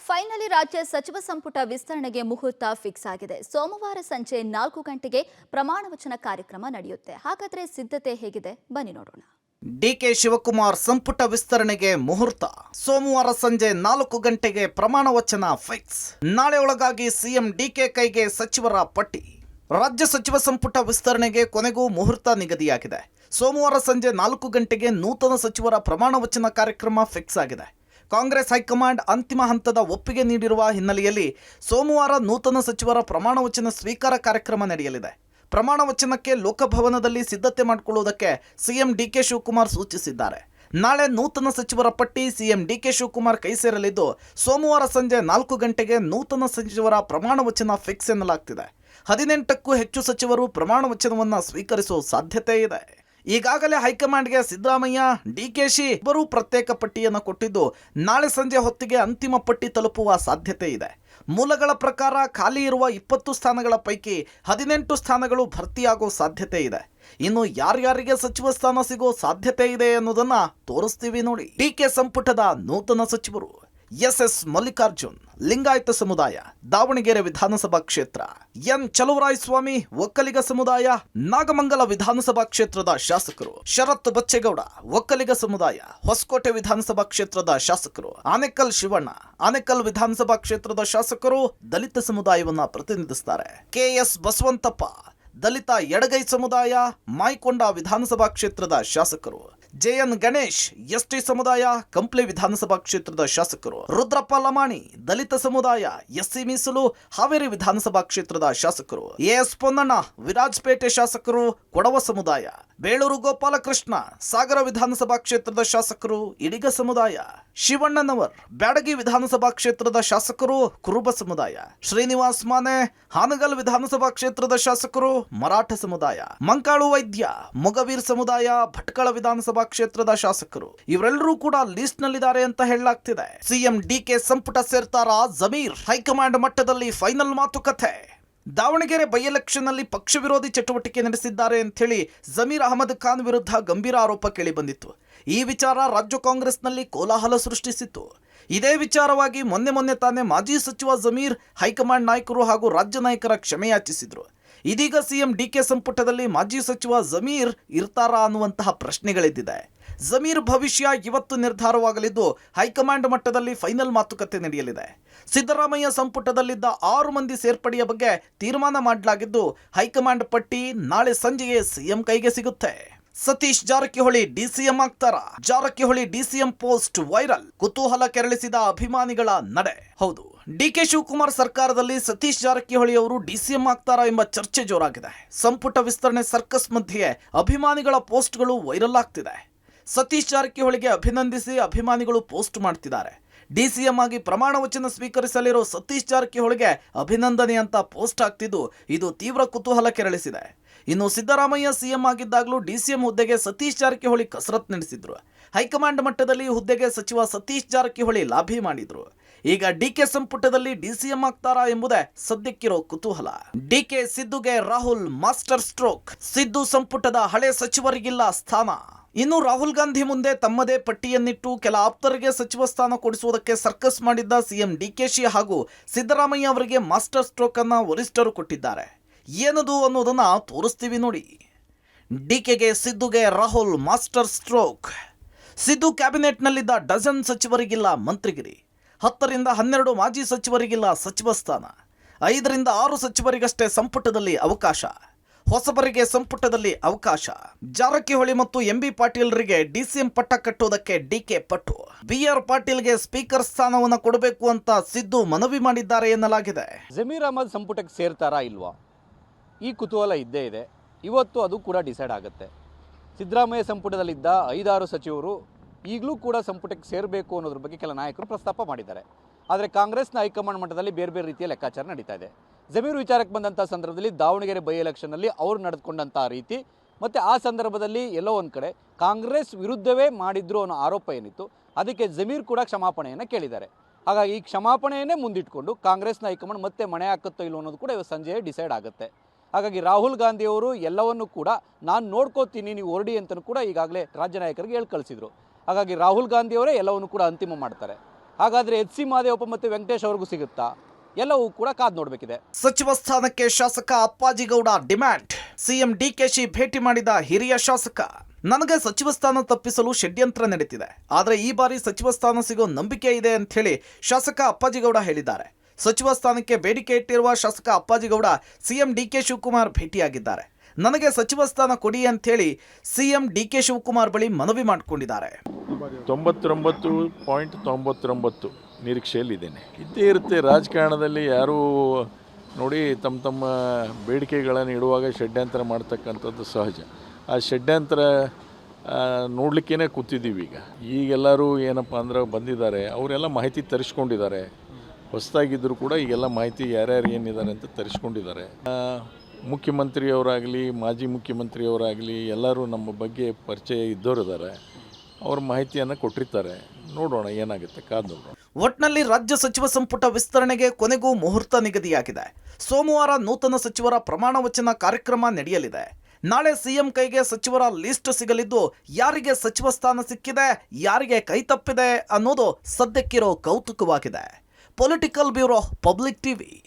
Finally ರಾಜ್ಯ ಸಚಿವ ಸಂಪುಟ ವಿಸ್ತರಣೆಗೆ ಮುಹೂರ್ತ ಫಿಕ್ಸ್ ಆಗಿದೆ. ಸೋಮವಾರ ಸಂಜೆ 4 ಗಂಟೆಗೆ ಪ್ರಮಾಣ ವಚನ ಕಾರ್ಯಕ್ರಮ ನಡೆಯುತ್ತೆ. ಹಾಗಾದ್ರೆ ಸಿದ್ಧತೆ ಹೇಗಿದೆ ಬನ್ನಿ ನೋಡೋಣ. ಡಿಕೆ ಶಿವಕುಮಾರ್ ಸಂಪುಟ ವಿಸ್ತರಣೆಗೆ ಮುಹೂರ್ತ. ಸೋಮವಾರ ಸಂಜೆ 4 ಗಂಟೆಗೆ ಪ್ರಮಾಣ ವಚನ ಫಿಕ್ಸ್. ನಾಳೆ ಒಳಗಾಗಿ ಸಿಎಂ ಡಿಕೆ ಕೈಗೆ ಸಚಿವರ ಪಟ್ಟಿ. ರಾಜ್ಯ ಸಚಿವ ಸಂಪುಟ ವಿಸ್ತರಣೆಗೆ ಕೊನೆಗೂ ಮುಹೂರ್ತ ನಿಗದಿಯಾಗಿದೆ. ಸೋಮವಾರ ಸಂಜೆ 4 ಗಂಟೆಗೆ ನೂತನ ಸಚಿವರ ಪ್ರಮಾಣ ವಚನ ಕಾರ್ಯಕ್ರಮ ಫಿಕ್ಸ್ ಆಗಿದೆ. ಕಾಂಗ್ರೆಸ್ ಹೈಕಮಾಂಡ್ ಅಂತಿಮ ಹಂತದ ಒಪ್ಪಿಗೆ ನೀಡಿರುವ ಹಿನ್ನೆಲೆಯಲ್ಲಿ ಸೋಮವಾರ ನೂತನ ಸಚಿವರ ಪ್ರಮಾಣ ವಚನ ಸ್ವೀಕಾರ ಕಾರ್ಯಕ್ರಮ ನಡೆಯಲಿದೆ. ಪ್ರಮಾಣ ವಚನಕ್ಕೆ ಲೋಕಭವನದಲ್ಲಿ ಸಿದ್ಧತೆ ಮಾಡಿಕೊಳ್ಳುವುದಕ್ಕೆ ಸಿಎಂ ಡಿಕೆ ಶಿವಕುಮಾರ್ ಸೂಚಿಸಿದ್ದಾರೆ. ನಾಳೆ ನೂತನ ಸಚಿವರ ಪಟ್ಟಿ ಸಿಎಂ ಡಿಕೆ ಶಿವಕುಮಾರ್ ಕೈ ಸೇರಲಿದ್ದು, ಸೋಮವಾರ ಸಂಜೆ 4 ಗಂಟೆಗೆ ನೂತನ ಸಚಿವರ ಪ್ರಮಾಣ ವಚನ ಫಿಕ್ಸ್ ಎನ್ನಲಾಗ್ತಿದೆ. 18ಕ್ಕೂ ಹೆಚ್ಚು ಸಚಿವರು ಪ್ರಮಾಣ ವಚನವನ್ನು ಸ್ವೀಕರಿಸುವ ಸಾಧ್ಯತೆ ಇದೆ. ಈಗಾಗಲೇ ಹೈಕಮಾಂಡ್ಗೆ ಸಿದ್ದರಾಮಯ್ಯ, ಡಿಕೆಶಿ ಇಬ್ಬರೂ ಪ್ರತ್ಯೇಕ ಪಟ್ಟಿಯನ್ನು ಕೊಟ್ಟಿದ್ದು, ನಾಳೆ ಸಂಜೆ ಹೊತ್ತಿಗೆ ಅಂತಿಮ ಪಟ್ಟಿ ತಲುಪುವ ಸಾಧ್ಯತೆ ಇದೆ. ಮೂಲಗಳ ಪ್ರಕಾರ ಖಾಲಿ ಇರುವ 20 ಸ್ಥಾನಗಳ ಪೈಕಿ 18 ಸ್ಥಾನಗಳು ಭರ್ತಿಯಾಗೋ ಸಾಧ್ಯತೆ ಇದೆ. ಇನ್ನು ಯಾರ್ಯಾರಿಗೆ ಸಚಿವ ಸ್ಥಾನ ಸಿಗೋ ಸಾಧ್ಯತೆ ಇದೆ ಅನ್ನೋದನ್ನ ತೋರಿಸ್ತೀವಿ ನೋಡಿ. ಡಿಕೆ ಸಂಪುಟದ ನೂತನ ಸಚಿವರು: ಎಸ್ ಮಲ್ಲಿಕಾರ್ಜುನ್, ಲಿಂಗಾಯತ ಸಮುದಾಯ, ದಾವಣಗೆರೆ ವಿಧಾನಸಭಾ ಕ್ಷೇತ್ರ; ಎನ್ ಚಲುವರಾಯಸ್ವಾಮಿ, ಒಕ್ಕಲಿಗ ಸಮುದಾಯ, ನಾಗಮಂಗಲ ವಿಧಾನಸಭಾ ಕ್ಷೇತ್ರದ ಶಾಸಕರು; ಶರತ್ ಬಚ್ಚೇಗೌಡ, ಒಕ್ಕಲಿಗ ಸಮುದಾಯ, ಹೊಸಕೋಟೆ ವಿಧಾನಸಭಾ ಕ್ಷೇತ್ರದ ಶಾಸಕರು; ಆನೇಕಲ್ ಶಿವಣ್ಣ, ಆನೇಕಲ್ ವಿಧಾನಸಭಾ ಕ್ಷೇತ್ರದ ಶಾಸಕರು ದಲಿತ ಸಮುದಾಯವನ್ನ ಪ್ರತಿನಿಧಿಸುತ್ತಾರೆ; ಕೆಎಸ್ ಬಸವಂತಪ್ಪ, ದಲಿತ ಎಡಗೈ ಸಮುದಾಯ, ಮಾಯಕೊಂಡ ವಿಧಾನಸಭಾ ಕ್ಷೇತ್ರದ ಶಾಸಕರು; ಜೆಎನ್ ಗಣೇಶ್, ಎಸ್ಟಿ ಸಮುದಾಯ, ಕಂಪ್ಲಿ ವಿಧಾನಸಭಾ ಕ್ಷೇತ್ರದ ಶಾಸಕರು; ರುದ್ರಪ್ಪ ಲಮಾಣಿ, ದಲಿತ ಸಮುದಾಯ, ಎಸ್ಸಿ ಮೀಸಲು, ಹಾವೇರಿ ವಿಧಾನಸಭಾ ಕ್ಷೇತ್ರದ ಶಾಸಕರು; ಎಎಸ್ ಪೊನ್ನಣ್ಣ, ವಿರಾಜಪೇಟೆ ಶಾಸಕರು, ಕೊಡವ ಸಮುದಾಯ; ಬೇಳೂರು ಗೋಪಾಲಕೃಷ್ಣ, ಸಾಗರ ವಿಧಾನಸಭಾ ಕ್ಷೇತ್ರದ ಶಾಸಕರು, ಇಡಿಗ ಸಮುದಾಯ; ಶಿವಣ್ಣನವರ್, ಬ್ಯಾಡಗಿ ವಿಧಾನಸಭಾ ಕ್ಷೇತ್ರದ ಶಾಸಕರು, ಕುರುಬ ಸಮುದಾಯ; ಶ್ರೀನಿವಾಸ್ ಮಾನೆ, ಹಾನಗಲ್ ವಿಧಾನಸಭಾ ಕ್ಷೇತ್ರದ ಶಾಸಕರು, ಮರಾಠ ಸಮುದಾಯ; ಮಂಕಾಳು ವೈದ್ಯ, ಮೊಗವೀರ್ ಸಮುದಾಯ, ಭಟ್ಕಳ ವಿಧಾನಸಭಾ ಕ್ಷೇತ್ರದ ಶಾಸಕರು. ಇವರೆಲ್ಲರೂ ಕೂಡ ಲಿಸ್ಟ್ ನಲ್ಲಿದ್ದಾರೆ ಅಂತ ಹೇಳಲಾಗ್ತಿದೆ. ಸಿಎಂ ಡಿಕೆ ಸಂಪುಟ ಸೇರ್ತಾರಾ ಜಮೀರ್? ಹೈಕಮಾಂಡ್ ಮಟ್ಟದಲ್ಲಿ ಫೈನಲ್ ಮಾತುಕತೆ. ದಾವಣಗೆರೆ ಬೈ ಎಲೆಕ್ಷನ್ ನಲ್ಲಿ ಪಕ್ಷ ವಿರೋಧಿ ಚಟುವಟಿಕೆ ನಡೆಸಿದ್ದಾರೆ ಅಂತ ಹೇಳಿ ಜಮೀರ್ ಅಹಮದ್ ಖಾನ್ ವಿರುದ್ಧ ಗಂಭೀರ ಆರೋಪ ಕೇಳಿಬಂದಿತ್ತು. ಈ ವಿಚಾರ ರಾಜ್ಯ ಕಾಂಗ್ರೆಸ್ನಲ್ಲಿ ಕೋಲಾಹಲ ಸೃಷ್ಟಿಸಿತ್ತು. ಇದೇ ವಿಚಾರವಾಗಿ ಮೊನ್ನೆ ತಾನೇ ಮಾಜಿ ಸಚಿವ ಜಮೀರ್ ಹೈಕಮಾಂಡ್ ನಾಯಕರು ಹಾಗೂ ರಾಜ್ಯ ನಾಯಕರ ಕ್ಷಮೆಯಾಚಿಸಿದ್ರು. ಇದೀಗ ಸಿಎಂ ಡಿಕೆ ಸಂಪುಟದಲ್ಲಿ ಮಾಜಿ ಸಚಿವ ಜಮೀರ್ ಇರ್ತಾರಾ ಅನ್ನುವಂತಹ ಪ್ರಶ್ನೆಗಳಿದ್ದಿದೆ. ಜಮೀರ್ ಭವಿಷ್ಯ ಇವತ್ತು ನಿರ್ಧಾರವಾಗಲಿದ್ದು, ಹೈಕಮಾಂಡ್ ಮಟ್ಟದಲ್ಲಿ ಫೈನಲ್ ಮಾತುಕತೆ ನಡೆಯಲಿದೆ. ಸಿದ್ದರಾಮಯ್ಯ ಸಂಪುಟದಲ್ಲಿದ್ದ 6 ಮಂದಿ ಸೇರ್ಪಡೆಯ ಬಗ್ಗೆ ತೀರ್ಮಾನ ಮಾಡಲಾಗಿದ್ದು, ಹೈಕಮಾಂಡ್ ಪಟ್ಟಿ ನಾಳೆ ಸಂಜೆಯೇ ಸಿಎಂ ಕೈಗೆ ಸಿಗುತ್ತೆ. ಸತೀಶ್ ಜಾರಕಿಹೊಳಿ ಡಿಸಿಎಂ ಆಗ್ತಾರಾ? ಜಾರಕಿಹೊಳಿ ಡಿಸಿಎಂ ಪೋಸ್ಟ್ ವೈರಲ್, ಕುತೂಹಲ ಕೆರಳಿಸಿದ ಅಭಿಮಾನಿಗಳ ನಡೆ. ಹೌದು, ಡಿಕೆ ಶಿವಕುಮಾರ್ ಸರ್ಕಾರದಲ್ಲಿ ಸತೀಶ್ ಜಾರಕಿಹೊಳಿ ಅವರು ಡಿಸಿಎಂ ಆಗ್ತಾರಾ ಎಂಬ ಚರ್ಚೆ ಜೋರಾಗಿದೆ. ಸಂಪುಟ ವಿಸ್ತರಣೆ ಸರ್ಕಸ್ ಮಧ್ಯೆ ಅಭಿಮಾನಿಗಳ ಪೋಸ್ಟ್ಗಳು ವೈರಲ್ ಆಗ್ತಿದೆ. ಸತೀಶ್ ಜಾರಕಿಹೊಳಿಗೆ ಅಭಿನಂದಿಸಿ ಅಭಿಮಾನಿಗಳು ಪೋಸ್ಟ್ ಮಾಡ್ತಿದ್ದಾರೆ. ಡಿಸಿಎಂ ಆಗಿ ಪ್ರಮಾಣ ವಚನ ಸ್ವೀಕರಿಸಲಿರೋ ಸತೀಶ್ ಜಾರಕಿಹೊಳಿಗೆ ಅಭಿನಂದನೆ ಅಂತ ಪೋಸ್ಟ್ ಆಗ್ತಿದ್ದು, ಇದು ತೀವ್ರ ಕುತೂಹಲ ಕೆರಳಿಸಿದೆ. ಇನ್ನು ಸಿದ್ದರಾಮಯ್ಯ ಸಿಎಂ ಆಗಿದ್ದಾಗಲೂ ಡಿಸಿಎಂ ಹುದ್ದೆಗೆ ಸತೀಶ್ ಜಾರಕಿಹೊಳಿ ಕಸರತ್ ನಡೆಸಿದ್ರು. ಹೈಕಮಾಂಡ್ ಮಟ್ಟದಲ್ಲಿ ಹುದ್ದೆಗೆ ಸಚಿವ ಸತೀಶ್ ಜಾರಕಿಹೊಳಿ ಲಾಭಿ ಮಾಡಿದ್ರು. ಈಗ ಡಿಕೆ ಸಂಪುಟದಲ್ಲಿ ಡಿಸಿಎಂ ಆಗ್ತಾರಾ ಎಂಬುದೇ ಸದ್ಯಕ್ಕಿರೋ ಕುತೂಹಲ. ಡಿಕೆ ಸಿದ್ದುಗೆ ರಾಹುಲ್ ಮಾಸ್ಟರ್ ಸ್ಟ್ರೋಕ್. ಸಿದ್ದು ಸಂಪುಟದ ಹಳೆ ಸಚಿವರಿಗಿಲ್ಲ ಸ್ಥಾನ. ಇನ್ನು ರಾಹುಲ್ ಗಾಂಧಿ ಮುಂದೆ ತಮ್ಮದೇ ಪಟ್ಟಿಯನ್ನಿಟ್ಟು ಕೆಲ ಆಪ್ತರಿಗೆ ಸಚಿವ ಸ್ಥಾನ ಕೊಡಿಸುವುದಕ್ಕೆ ಸರ್ಕಸ್ ಮಾಡಿದ್ದ ಸಿಎಂ ಡಿಕೆಶಿ ಹಾಗೂ ಸಿದ್ದರಾಮಯ್ಯ ಅವರಿಗೆ ಮಾಸ್ಟರ್ ಸ್ಟ್ರೋಕ್ ಅನ್ನ ವರಿಷ್ಠರು ಕೊಟ್ಟಿದ್ದಾರೆ. ಏನದು ಅನ್ನೋದನ್ನ ತೋರಿಸ್ತೀವಿ ನೋಡಿ. ಡಿಕೆಗೆ ಸಿದ್ದುಗೆ ರಾಹುಲ್ ಮಾಸ್ಟರ್ ಸ್ಟ್ರೋಕ್. ಸಿದ್ದು ಕ್ಯಾಬಿನೆಟ್ನಲ್ಲಿದ್ದ ಡಜನ್ ಸಚಿವರಿಗಿಲ್ಲ ಮಂತ್ರಿಗಿರಿ. 10 ರಿಂದ 12 ಮಾಜಿ ಸಚಿವರಿಗಿಲ್ಲ ಸಚಿವ ಸ್ಥಾನ. 5 ರಿಂದ 6 ಸಚಿವರಿಗಷ್ಟೇ ಸಂಪುಟದಲ್ಲಿ ಅವಕಾಶ. ಹೊಸಬರಿಗೆ ಸಂಪುಟದಲ್ಲಿ ಅವಕಾಶ. ಜಾರಕಿಹೊಳಿ ಮತ್ತು ಎಂಬಿ ಪಾಟೀಲ್ರಿಗೆ ಡಿಸಿಎಂ ಪಟ್ಟ ಕಟ್ಟುವುದಕ್ಕೆ ಡಿಕೆ ಪಟ್ಟು. ಬಿಆರ್ ಪಾಟೀಲ್ಗೆ ಸ್ಪೀಕರ್ ಸ್ಥಾನವನ್ನು ಕೊಡಬೇಕು ಅಂತ ಸಿದ್ದು ಮನವಿ ಮಾಡಿದ್ದಾರೆ ಎನ್ನಲಾಗಿದೆ. ಜಮೀರ್ ಅಹಮದ್ ಸಂಪುಟಕ್ಕೆ ಸೇರ್ತಾರಾ ಇಲ್ವಾ, ಈ ಕುತೂಹಲ ಇದ್ದೇ ಇದೆ. ಇವತ್ತು ಅದು ಕೂಡ ಡಿಸೈಡ್ ಆಗುತ್ತೆ. ಸಿದ್ದರಾಮಯ್ಯ ಸಂಪುಟದಲ್ಲಿದ್ದ 5-6 ಸಚಿವರು ಈಗಲೂ ಕೂಡ ಸಂಪುಟಕ್ಕೆ ಸೇರಬೇಕು ಅನ್ನೋದ್ರ ಬಗ್ಗೆ ಕೆಲ ನಾಯಕರು ಪ್ರಸ್ತಾಪ ಮಾಡಿದ್ದಾರೆ. ಆದರೆ ಕಾಂಗ್ರೆಸ್ನ ಹೈಕಮಾಂಡ್ ಮಟ್ಟದಲ್ಲಿ ಬೇರೆ ಬೇರೆ ರೀತಿಯ ಲೆಕ್ಕಾಚಾರ ನಡೀತಾ ಇದೆ. ಜಮೀರ್ ವಿಚಾರಕ್ಕೆ ಬಂದಂಥ ಸಂದರ್ಭದಲ್ಲಿ ದಾವಣಗೆರೆ ಬೈ ಎಲೆಕ್ಷನ್ನಲ್ಲಿ ಅವರು ನಡೆದುಕೊಂಡಂಥ ರೀತಿ ಮತ್ತು ಆ ಸಂದರ್ಭದಲ್ಲಿ ಎಲ್ಲೋ ಒಂದು ಕಡೆ ಕಾಂಗ್ರೆಸ್ ವಿರುದ್ಧವೇ ಮಾಡಿದ್ರು ಅನ್ನೋ ಆರೋಪ ಏನಿತ್ತು, ಅದಕ್ಕೆ ಜಮೀರ್ ಕೂಡ ಕ್ಷಮಾಪಣೆಯನ್ನು ಕೇಳಿದ್ದಾರೆ. ಹಾಗಾಗಿ ಈ ಕ್ಷಮಾಪಣೆಯನ್ನೇ ಮುಂದಿಟ್ಕೊಂಡು ಕಾಂಗ್ರೆಸ್ನ ಹೈಕಮಾಂಡ್ ಮತ್ತೆ ಮಣೆ ಹಾಕುತ್ತೋ ಇಲ್ಲೋ ಅನ್ನೋದು ಕೂಡ ಇವತ್ತು ಸಂಜೆ ಡಿಸೈಡ್ ಆಗುತ್ತೆ. ಹಾಗಾಗಿ ರಾಹುಲ್ ಗಾಂಧಿಯವರು ಎಲ್ಲವನ್ನು ಕೂಡ ನಾನು ನೋಡ್ಕೋತೀನಿ, ನೀವು ಹೊರಡಿ ಅಂತಲೂ ಕೂಡ ಈಗಾಗಲೇ ರಾಜ್ಯ ನಾಯಕರಿಗೆ ಹೇಳಿ ಕಳಿಸಿದರು. ಹಾಗಾಗಿ ರಾಹುಲ್ ಗಾಂಧಿಯವರೇ ಎಲ್ಲವನ್ನು ಕೂಡ ಅಂತಿಮ ಮಾಡ್ತಾರೆ. ಹಾಗಾದರೆ ಎಚ್ ಸಿ ಮಹದೇವಪ್ಪ ಮತ್ತು ವೆಂಕಟೇಶ್ ಅವ್ರಿಗೂ ಸಿಗುತ್ತಾ? ಎಲ್ಲವೂ ಕೂಡ ಕಾದು ನೋಡಬೇಕಿದೆ. ಸಚಿವ ಸ್ಥಾನಕ್ಕೆ ಶಾಸಕ ಅಪ್ಪಾಜಿಗೌಡ ಡಿಮ್ಯಾಂಡ್. ಸಿಎಂ ಡಿಕೆಶಿ ಭೇಟಿ ಮಾಡಿದ ಹಿರಿಯ ಶಾಸಕ. ನನಗೆ ಸಚಿವ ಸ್ಥಾನ ತಪ್ಪಿಸಲು ಷಡ್ಯಂತ್ರ ನಡೀತಿದೆ, ಆದರೆ ಈ ಬಾರಿ ಸಚಿವ ಸ್ಥಾನ ಸಿಗೋ ನಂಬಿಕೆ ಇದೆ ಅಂತ ಹೇಳಿ ಶಾಸಕ ಅಪ್ಪಾಜಿಗೌಡ ಹೇಳಿದ್ದಾರೆ. ಸಚಿವ ಸ್ಥಾನಕ್ಕೆ ಬೇಡಿಕೆ ಇಟ್ಟಿರುವ ಶಾಸಕ ಅಪ್ಪಾಜಿಗೌಡ ಸಿಎಂ ಡಿಕೆ ಶಿವಕುಮಾರ್ ಭೇಟಿಯಾಗಿದ್ದಾರೆ. ನನಗೆ ಸಚಿವ ಸ್ಥಾನ ಕೊಡಿ ಅಂತೇಳಿ ಸಿಎಂ ಡಿಕೆ ಶಿವಕುಮಾರ್ ಬಳಿ ಮನವಿ ಮಾಡಿಕೊಂಡಿದ್ದಾರೆ. 99.99 ನಿರೀಕ್ಷೆಯಲ್ಲಿದ್ದೇನೆ. ಇದ್ದೇ ಇರುತ್ತೆ ರಾಜಕಾರಣದಲ್ಲಿ. ಯಾರೂ ನೋಡಿ ತಮ್ಮ ಬೇಡಿಕೆಗಳನ್ನು ಇಡುವಾಗ ಷಡ್ಯಂತ್ರ ಮಾಡ್ತಕ್ಕಂಥದ್ದು ಸಹಜ. ಆ ಷಡ್ಯಂತ್ರ ನೋಡಲಿಕ್ಕೇ ಕೂತಿದ್ದೀವಿ. ಈಗೆಲ್ಲರೂ ಏನಪ್ಪ ಅಂದ್ರೆ ಬಂದಿದ್ದಾರೆ, ಅವರೆಲ್ಲ ಮಾಹಿತಿ ತರಿಸ್ಕೊಂಡಿದ್ದಾರೆ. ಹೊಸದಾಗಿದ್ದರೂ ಕೂಡ ಈಗೆಲ್ಲ ಮಾಹಿತಿ ಯಾರ್ಯಾರು ಏನಿದ್ದಾರೆ ಅಂತ ತರಿಸ್ಕೊಂಡಿದ್ದಾರೆ. ಮುಖ್ಯಮಂತ್ರಿಯವರಾಗಲಿ ಮಾಜಿ ಮುಖ್ಯಮಂತ್ರಿಯವರಾಗಲಿ ಎಲ್ಲರೂ ನಮ್ಮ ಬಗ್ಗೆ ಪರಿಚಯ ಇದ್ದವರಿದ್ದಾರೆ. ಅವ್ರ ಮಾಹಿತಿಯನ್ನು ಕೊಟ್ಟಿರ್ತಾರೆ. ನೋಡೋಣ ಏನಾಗುತ್ತೆ, ಕಾದು ನೋಡೋಣ. ಒಟ್ನಲ್ಲಿ ರಾಜ್ಯ ಸಚಿವ ಸಂಪುಟ ವಿಸ್ತರಣೆಗೆ ಕೊನೆಗೂ ಮುಹೂರ್ತ ನಿಗದಿಯಾಗಿದೆ. ಸೋಮವಾರ ನೂತನ ಸಚಿವರ ಪ್ರಮಾಣ ವಚನ ಕಾರ್ಯಕ್ರಮ ನಡೆಯಲಿದೆ. ನಾಳೆ ಸಿಎಂ ಕೈಗೆ ಸಚಿವರ ಲಿಸ್ಟ್ ಸಿಗಲಿದ್ದು, ಯಾರಿಗೆ ಸಚಿವ ಸ್ಥಾನ ಸಿಕ್ಕಿದೆ, ಯಾರಿಗೆ ಕೈ ತಪ್ಪಿದೆ ಅನ್ನೋದು ಸದ್ಯಕ್ಕಿರೋ ಕೌತುಕವಾಗಿದೆ. Political bureau, public TV.